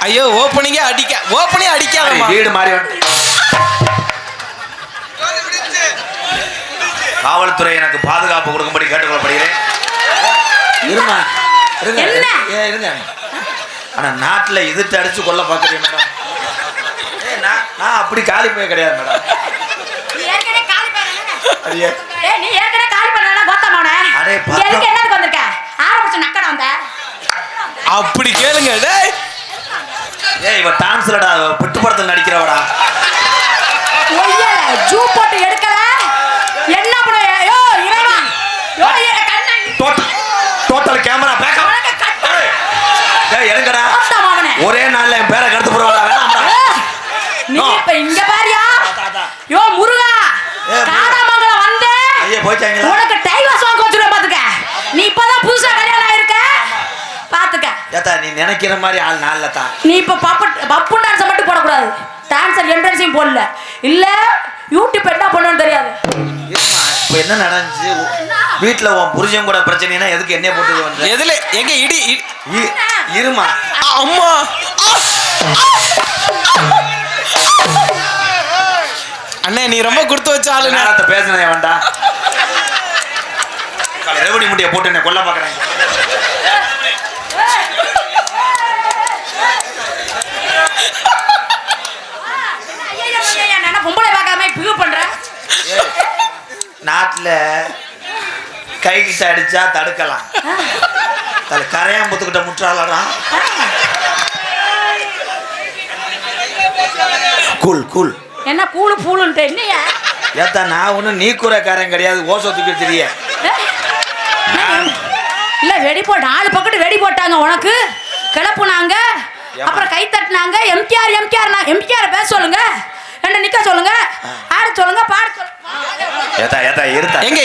ஐயோ ஓப்பனிங்கே அடிக்காத வீடு மாறி வந்து காவல்துறை எனக்கு பாதுகாப்பு கொடுக்கும்படி கேட்டுக்கொள்ளப்படுகிறேன். இருங்க. ஆனா நாட்டுல எதிர்த்து அடிச்சு கொல்ல பாக்குறீங்க மேடம். நான் அப்படி காலி போய் கிடையாது மேடம். அப்படி கேளுங்க. இவ டான்ஸ்லடா பிட்டு படத்தில் நடிக்கிறவடா. ஜூ போட்டு எடுக்கல என்ன பண்ண? Total camera pack up. எடுங்கடா. ஒரே நாள்ல என் பேரை கடத்து போடுவாடா. நீ இப்ப இங்க பாரியா? யோ முருகா, காடாமங்கலம் வந்து ஐயா போய்ட்டாங்களா? உனக்கு டைவர்ஸ் வாங்க வச்சிருவேன் பாத்துக்க. நீ இப்பதான் புதுசா கல்யாணம் ஆயிருக்க பாத்துக்க. ஏத்தா நீ நினைக்கிற மாதிரி ஆள் நாள்ல தான். நீ இப்ப பப்பு டான்ஸ் மட்டும் போட கூடாது. டான்சர் என்ட்ரன்ஸையும் போடல. இல்ல யூடியூப் என்ன பண்ணுன்னு தெரியாது. இப்ப என்ன நடந்துச்சு வீட்டுல? உன் புருஷன் கூட பிரச்சனைனா எதுக்கு என்ன போட்டு வந்து? எதுல எங்க இடி இருமா. அம்மா அண்ணே நீ ரொம்ப கொடுத்து வச்ச ஆளு. நேரத்தை பேசினே வேண்டா. ரெவடி முட்டியை போட்டு என்ன கொல்ல பாக்குறேன். பொம்பளை பார்க்காம பிகு பண்ற. நாட்டுல கை கிட்ட அடிச்சா தடுக்கலாம். கரையாம்புத்துக்கிட்ட முற்றாளடா. கூல் கூல் என்ன கூழு பூலுன்ட்டு என்னையா? ஏத்தா நான் ஒன்றும் நீ கூறக்காரன் கிடையாது. ஓசோ தூக்கி தெரிய இல்ல வெடி போட்டு 4 பக்கெட் வெடி போட்டாங்க உனக்கு. கிளப்புனாங்க, அப்புறம் கை தட்டினாங்க. எம்கேஆர் பேச சொல்லுங்க, என்ன நிக்க சொல்லுங்க, ஆட சொல்லுங்க, பாட சொல்லுங்க. ஏத்தா இருத்தா. எங்க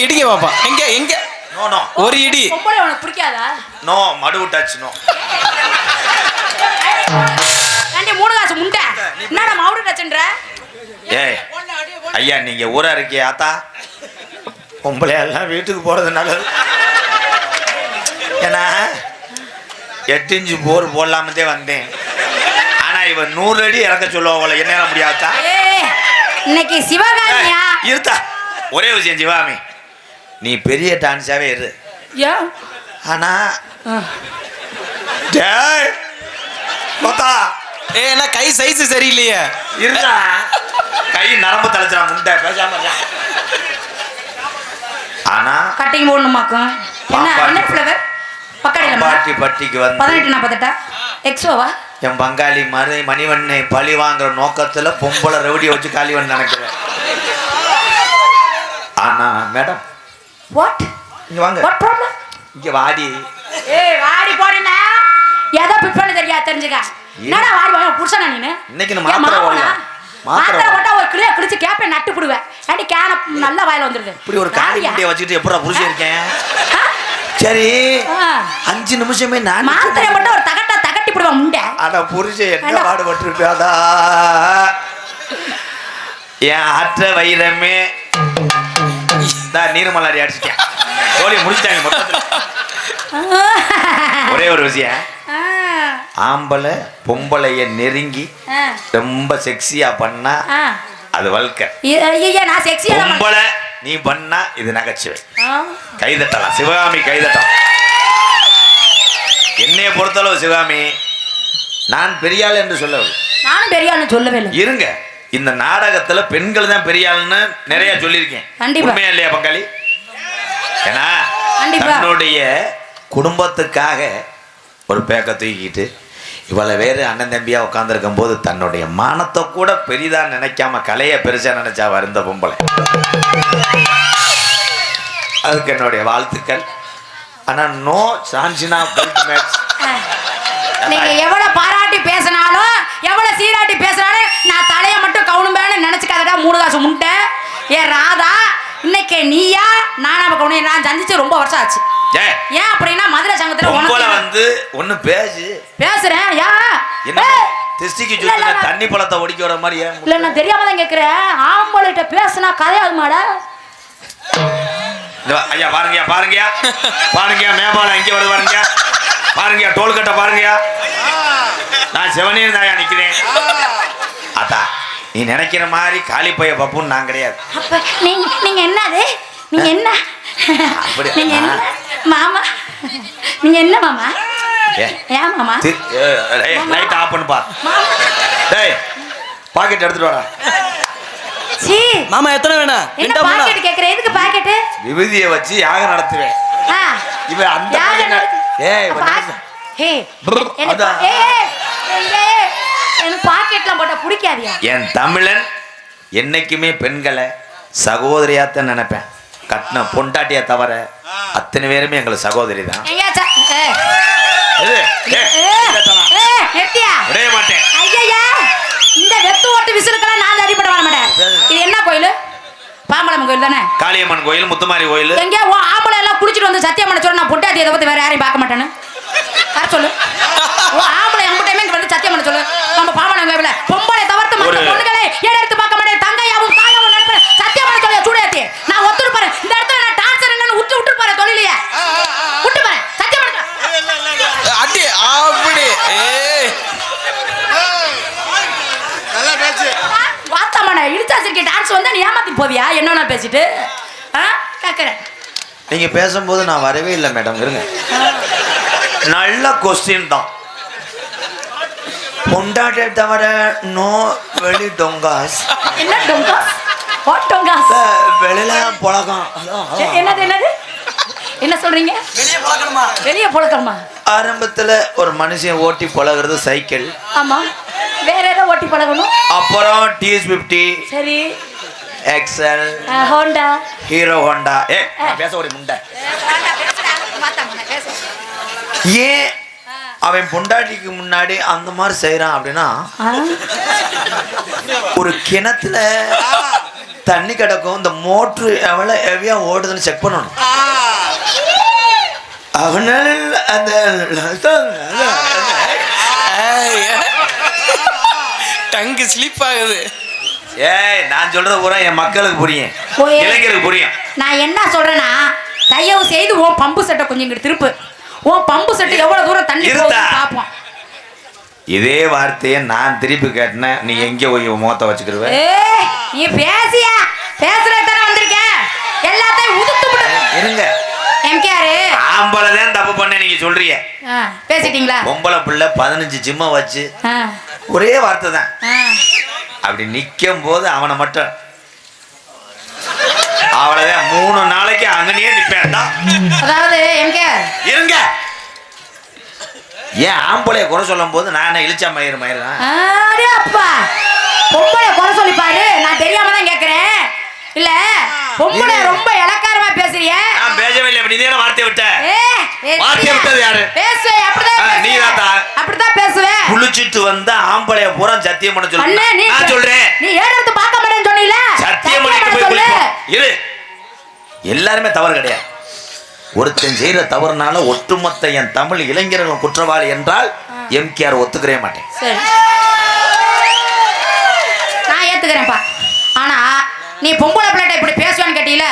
இடிங்க பாப்பா. எங்க நோ நோ ஒரு இடி. பொம்பளை உனக்கு பிடிக்காதா? நோ மடு டச் நோ. ஏண்டி 3 காசு முண்டை என்னடா மவுடு டச்ன்ற? ஏய் ஐயா நீங்க ஊரா இருக்கே ஆத்தா. பொம்பளை எல்லாம் வீட்டுக்கு போறது நல்லது. ஏன்னா 8 இன்ச்சு போர் போடலாமதே வந்தேன். ஆனா இவன் 100 அடி இறக்க சொல்லுவாங்கள. என்ன முடியாதா? இன்னைக்கு சிவகாமியா இருத்தா. ஒரே விஷயம் சிவகாமி, நீ பெரிய டான்ஸாவே இரு. ஆனா ஏன்னா கை சைஸ் சரியில்லையே. இருந்தா கை நரம்பு தலைச்சா முண்டை பேசாம. ஆனா கட்டிங் போடணுமாக்கும். என்ன ஃப்ளவர்? பாட்டி பட்டிக்கு வந்து 1848 எக்ஸோவா? என் பங்காளி மணிவண்ணை பழி வாங்குற நோக்கத்துல பொம்பளை ரவுடியை வச்சு காலிவன் நினைக்கிறேன். ஆனா மேடம் வாட் இங்க வாங்க. What problem? இங்க வாடி. வாடி போடினா ஏதோ பிப்பன தெரிஞ்சுக்க. என்னடா வாடி வாங்க புருஷனா நீனு? இன்னைக்கு மாத்திரை ஓடலாம். மாத்திரை போட்டா ஒரு கிளிய கிழிச்சு கேப்பை நட்டு புடுவேன். ஏண்டி கேன நல்ல வாயில வந்துருது. இப்படி ஒரு காலி முட்டைய வச்சிட்டு எப்பறா புருஷன் இருக்கேன்? சரி 5 நிமிஷமே நான் மாத்திரை போட்டா ஒரு தகட்டி புடுவேன் முண்டை. அட புருஷன் என்ன பாடுபட்டிருக்காதா? என் ஆற்ற வைரமே நீர்மலாரி அடிச்சிட்டேன். தோழி முடிச்சிட்டாங்க மொத்தத்துல. ஒரே ஒரு விஷயம், ஆம்பளை பொம்பளைய நெருங்கி ரொம்ப செக்ஸியா பண்ணா அது வல்க. பொம்பளை நீ பண்ணா இது நகைச்சுவை. கைதட்டலாம் சிவகாமி, கைதட்டலாம். என்னைய பொறுத்தளவு சிவகாமி நான் பெரியாள் என்று சொல்லவில்லை. நானும் பெரியாள்னு சொல்லவே இல்லை. இருங்க, இந்த நாடகத்துல பெண்கள் தான் பெரியாள்னு நிறைய சொல்லியிருக்கேன். உண்மையா இல்லையா பங்காளி? ஏன்னா தன்னுடைய குடும்பத்துக்காக ஒரு பேக்க தூக்கிட்டு இவ்வளவு வேறு அண்ணன் தம்பியா உட்கார்ந்துருக்கும் போது தன்னுடைய மானத்தை கூட பெரிதா நினைக்காம கலைய பெருசா நினைச்சா வருந்த பொம்பளை. அதுக்கு என்னுடைய வாழ்த்துக்கள். ஆனா நோ சான்சினா பெல்ட் மேட்ச். நீங்க எவ்வளவு பாராட்டி பேசினாலும் எவ்வளவு சீராட்டி பேசினாலும் நான் தலைய மட்டும் கவுனும்பேன்னு நினைச்சுக்காதடா 3 காசு முண்டை. ஏ ராதா, இன்னைக்கு நீயா நானா கவுனே நான் சந்திச்சு ரொம்ப வருஷம் ஆச்சு. ஏன் அப்படின்னா மதுரை சங்கத்துல உனக்கு வந்து ஒண்ணு பேசுறேன். யா என்ன திஸ்டிக்கு சுத்தின தண்ணி பழத்தை ஒடிக்க வர மாதிரி? இல்ல நான் தெரியாம தான் கேக்குறேன். ஆம்பளைட்ட பேசினா கதையாதுமாடா? ஐயா பாருங்கயா பாருங்கயா பாருங்கயா மேம்பாலம் எங்கே வருது பாருங்கயா பாருங்கயா டோல்கட்டை பாருங்கயா நான் செவனே தாயா நிக்கிறேன் அத்தா நீ நினைக்கிற மாதிரி காலி பைய பப்புன்னு நான் கிடையாது. அப்ப நீங்க என்னது நீங்க என்ன அப்படி நீங்க என்ன மாமா நீங்க என்ன மாமா ஏன் மாமா லைட் ஆஃப் பண்ணு பா டேய் பாக்கெட் எடுத்துட்டு வாடா. சீ மாமா எத்தனை வேணா என்ன பாக்கெட் கேக்குற எதுக்கு பாக்கெட் விபூதியை வச்சு யாகம் நடத்துவேன் இவ அந்த ஏய் ஹே எனக்கு பாக்கெட்லாம் போட்டா பிடிக்காதியா. என் தமிழன் என்னைக்குமே பெண்களை சகோதரியாத்தான் நினைப்பேன். கட்டின பொண்டாட்டியா தவிர அத்தனை பேருமே எங்களுக்கு சகோதரி தான். மாட்டேன் இந்த வெத்து ஓட்டு விசிலுக்கெல்லாம் நான் அடிப்பட வர மாட்டேன். இது என்ன கோயில்? பாம்பளம் கோயில் தானே? காளியம்மன் கோயில், முத்துமாரி கோயில். எங்க ஆம்பளை எல்லாம் குடிச்சிட்டு வந்து சத்தியம் பண்ண சொல்ல நான் பொண்டாட்டி அதை பத்தி வேற யாரையும் பார்க்க மாட்டேன்னு யார் சொல்லு? ஆம்பளை எம்பிட்டையுமே வந்து சத்தியம் பண்ண சொல்லு. நம்ம பாம்பளம் கோயில பொம்பளை தவிர்த்து மற்ற பொண்ணுகளை எடுத்து பார்க்க மாட்டேன். தங்கையாவும் தாயாவும் நட்பு சத்தியம் பண்ண சொல்ல சூடாத்தி நான் ஒத்துட்டு பாரு. இந்த இடத்துல நான் டான்சர் இல்லைன்னு விட்டு பாரு தொழிலையே விட்டு பாரு சத்தியம் பண்ண அடி அப்படி வாத்தாமண்ணா இடிச்சாசிருக்கே டான்ஸ் வந்து நீ ஏமாத்தி போவியா என்ன பேசிட்டு கேட்குறேன். நீங்க பேசும்போது நான் வரவே இல்லை மேடம். இருங்க நல்ல கொஸ்டின் தான். பொண்டாட்டை தவிர நோ வெளி டொங்காஸ். என்ன டொங்காஸ்? வாட் டொங்காஸ்? வெளியில புழக்கம். என்னது என்னது என்ன சொல்றீங்க? வெளியே பழக்கணுமா? வெளியே பழக்கணுமா? ஆரம்பத்துல ஒரு மனுஷன் ஓட்டி பழகிறது சைக்கிள். ஆமா. வேற ஏதோ ஓட்டி பழகணும். அப்புறம் TS50 சரி எக்ஸல் ஹோண்டா ஹீரோ ஹோண்டா. பேச ஒரு முண்டை ஏன் அவன் பொண்டாட்டிக்கு முன்னாடி அந்த மாதிரி செய்யறான் அப்படின்னா ஒரு கிணத்துல தண்ணி கிடக்கும். இந்த மோட்ரு எவ்வளவு ஹெவியா ஓடுதுன்னு செக் பண்ணணும். அவனால் அந்த டங்கு ஸ்லிப் ஆகுது. ஏய் நான் சொல்றது பூரா என் மக்களுக்கு புரியும், இளைஞருக்கு புரியும். நான் என்ன சொல்றேன்னா தயவு செய்து ஓ பம்பு செட்டை கொஞ்சம் இங்கிட்டு திருப்பு. ஓ பம்பு செட்டு எவ்வளவு தூரம் தண்ணி பாப்போம். இதே வார்த்தையை நான் திருப்பி கேட்டேன் நீ எங்க போய் முகத்தை வச்சுக்கிருவ? நீ பேசியா பேசுறதானே வந்திருக்க எல்லாத்தையும் உதுத்து இருங்க. எம்கேஆர் ஆம்பளை தான் தப்பு பண்ண நீங்க சொல்றீங்க. பேசிட்டீங்களா? பொம்பளை பிள்ளை 15 ஜிம்ம வச்சு ஒரே வார்த்தை தான். அப்படி நிக்கும் போது அவனை மட்டும் அவ்வளவுதான் 3 நாளைக்கு அங்கனே நிப்பேன்டா. அதாவது எம்கேஆர் இருங்க. ஏன் ஆம்பளைய குறை சொல்லும் போது நான் இழிச்சா மயிறுதான்? அப்பா பொம்பளை குறை சொல்லி பாரு. நான் தெரியாம தான் கேக்குறேன். இல்ல பொம்பளை ரொம்ப இலக்காரமா பேசுறிய. நான் பேசவே இல்லை. நீ தான வார்த்தை விட்ட. வார்த்தை விட்டது யாரு? பேசுவே அப்படிதான். நீ தான் அப்படிதான் பேசுவே. குளிச்சிட்டு வந்த ஆம்பளைய பூரா சத்தியம் பண்ண சொல்லு. நான் சொல்றேன். நீ ஏறெடுத்து பார்க்க மாட்டேன்னு சொன்னீல. சத்தியம் பண்ணிட்டு போய் குளிப்போம். இரு. எல்லாருமே தவறு கிடையாது. ஒருத்தன் செய்யற தவறுனால ஒட்டுமொத்த என் தமிழ் இளைஞர்கள் குற்றவாளி என்றால் எம்கேஆர் ஒத்துக்கவே மாட்டேன். சரி நான் ஏத்துக்கிறேன்ப்பா. ஆனா நீ பொம்பளை பிள்ளைட்ட இப்படி பேசுவான்னு கேட்டீல.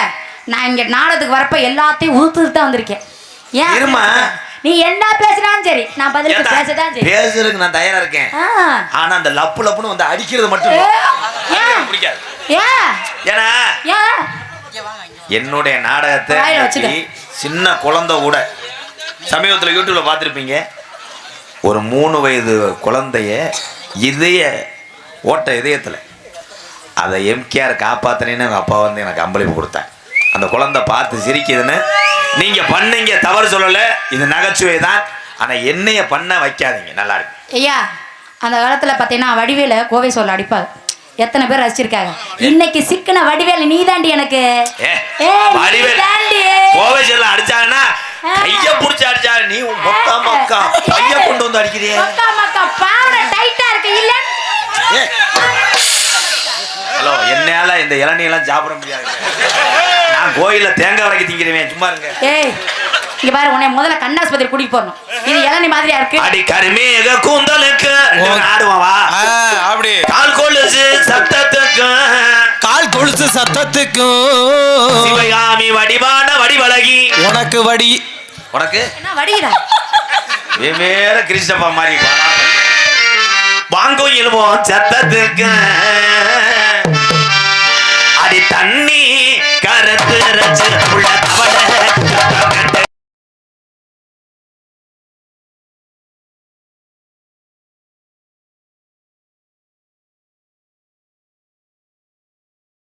நான் இங்க நாடகத்துக்கு வரப்ப எல்லாத்தையும் உதுத்துட்டு தான் வந்திருக்கேன். ஏன் நீ என்ன பேசுறான்னு சரி நான் பதிலுக்கு பேசதான் சரி. பேசுறதுக்கு நான் தயாரா இருக்கேன். ஆனா அந்த லப்பு லப்புன்னு வந்து அடிக்கிறது மட்டும் பிடிக்காது. ஏன்னா என்னுடைய நாடகத்தை சின்ன குழந்தை கூட சமீபத்தில் யூடியூப்ல பார்த்துருப்பீங்க. ஒரு 3 வயது குழந்தைய இதயத்தில் அதை எம்கேஆர் காப்பாத்தினேன்னு எங்கள் அப்பா வந்து எனக்கு அம்பளிப்பு கொடுத்தேன். அந்த குழந்தை பார்த்து சிரிக்குதுன்னு நீங்க பண்ணீங்க, தவறு சொல்லல, இது நகைச்சுவை தான். ஆனா என்னைய பண்ண வைக்காதீங்க. நல்லா இருக்கு ஐயா. அந்த காலத்துல பாத்தீங்கன்னா வடிவேல கோவை சொல்ல அடிப்பாங்க. எத்தனை பேர் ரசிச்சிருக்காங்க. இன்னைக்கு சிக்கன வடிவேல நீ தாண்டி எனக்கு. கோவை சொல்ல அடிச்சாங்கன்னா கைய புடிச்சு அடிச்சா நீ மொத்தா மக்கா கைய கொண்டு வந்து அடிக்கிறீங்க. மக்கா மக்கா பாவட டைட்டா இருக்கு இல்ல. ஹலோ என்னால இந்த இளநீலாம் சாப்பிட முடியாது. நான் கோயில்ல தேங்காய் வரைக்கும் திங்கிறேன். சும்மா இருங்க. ஏய் இங்க பாரு உன்னை முதல்ல கண்ணாஸ்பத்திரி கூட்டிட்டு போறணும். இது இளநீ மாதிரியா இருக்கு. அடி கருமேக கூந்தலுக்கு ஆடுவா வா. அப்படி கால் கொலுசு சத்தத்துக்கு கால் கொலுசு சத்தத்துக்கு சிவகாமி வடிவான வடி எனக்கு வடி. உனக்கு என்ன வடிடா? வேற கிறிஸ்டப்பா மாதிரி வாங்கும் இழுவோம் சத்தத்துக்கு அடி தண்ணி